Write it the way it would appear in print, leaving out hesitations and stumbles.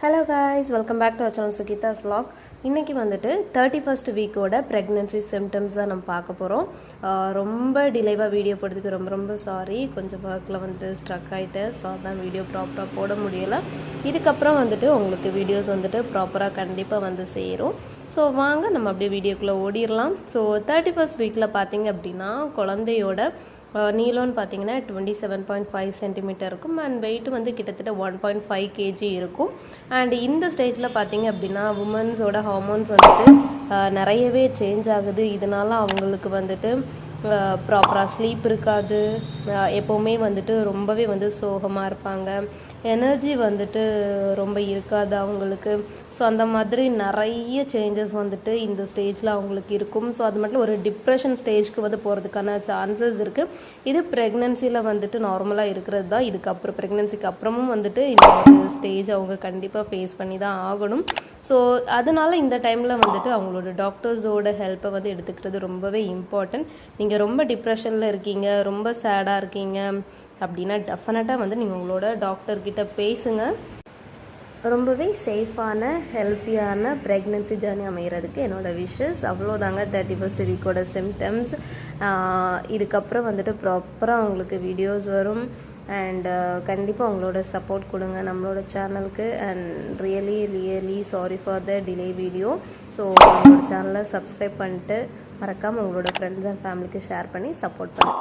Hello guys, welcome back to our channel Sukita's vlog. இன்னைக்கு வந்துட்டு 31st வீக்கோட pregnancy symptoms தான் நம்ம பார்க்க போறோம். ரொம்ப டிலேவா வீடியோ போடுறதுக்கு ரொம்ப சாரி. கொஞ்சம் வர்க்ல வந்துட்டு ஸ்ட்ரக் ஆயிட்டு சோ அதான் வீடியோ ப்ராப்பரா போட முடியல. இதுக்கு அப்புறம் வந்துட்டு உங்களுக்கு வீடியோஸ் வந்துட்டு ப்ராப்பரா கண்டிப்பா வந்து சேரும். ஸோ வாங்க நம்ம அப்படியே வீடியோக்குள்ளே ஓடிடலாம். ஸோ 31st வீக்கில் பார்த்தீங்க அப்படின்னா குழந்தையோட நீளம்னு பார்த்தீங்கன்னா 27.5 சென்டிமீட்டர் இருக்கும் அண்ட் வெயிட் வந்து கிட்டத்தட்ட 1.5 kg இருக்கும். அண்ட் இந்த ஸ்டேஜில் பார்த்தீங்க அப்படின்னா உமன்ஸோட ஹார்மோன்ஸ் வந்துட்டு நிறையவே சேஞ்ச் ஆகுது. இதனால அவங்களுக்கு வந்துட்டு ப்ராப்பராக ஸ்லீப் இருக்காது, எப்போவுமே வந்துட்டு ரொம்பவே வந்து சோகமாக இருப்பாங்க, எனர்ஜி வந்துட்டு ரொம்ப இருக்காது அவங்களுக்கு. ஸோ அந்த மாதிரி நிறைய சேஞ்சஸ் வந்துட்டு இந்த ஸ்டேஜில் அவங்களுக்கு இருக்கும். ஸோ அது மட்டும் ஒரு டிப்ரெஷன் ஸ்டேஜ்க்கு வந்து போகிறதுக்கான சான்சஸ் இருக்குது. இது ப்ரெக்னென்சியில் வந்துட்டு நார்மலாக இருக்கிறது தான். இதுக்கப்புறம் ப்ரெக்னென்சிக்கு அப்புறமும் வந்துட்டு இந்த ஒரு ஸ்டேஜ் அவங்க கண்டிப்பாக ஃபேஸ் பண்ணி தான் ஆகணும். ஸோ அதனால் இந்த டைமில் வந்துட்டு அவங்களோட டாக்டர்ஸோட ஹெல்ப்பை வந்து எடுத்துக்கிறது ரொம்பவே இம்பார்ட்டன்ட். நீங்கள் ரொம்ப டிப்ரெஷனில் இருக்கீங்க, ரொம்ப சேடாக இருக்கீங்க அப்படின்னா டெஃபினட்டாக வந்து நீங்கள் உங்களோட டாக்டர்கிட்ட பேசுங்க. ரொம்பவே சேஃபான ஹெல்த்தியான ப்ரெக்னென்சி ஜேர்னி அமைகிறதுக்கு என்னோடய விஷஸ். அவ்வளோதாங்க 31st வீக்கோட சிம்டம்ஸ். இதுக்கப்புறம் வந்துட்டு ப்ராப்பராக அவங்களுக்கு வீடியோஸ் வரும். அண்ட் கண்டிப்பாக அவங்களோட சப்போர்ட் கொடுங்க நம்மளோட சேனலுக்கு. And really sorry for the delay video. So நம்மளோட சேனலை சப்ஸ்கிரைப் பண்ணிட்டு மறக்காமல் உங்களோட ஃப்ரெண்ட்ஸ் அண்ட் ஃபேமிலிக்கு ஷேர் பண்ணி சப்போர்ட் பண்ணுங்கள்.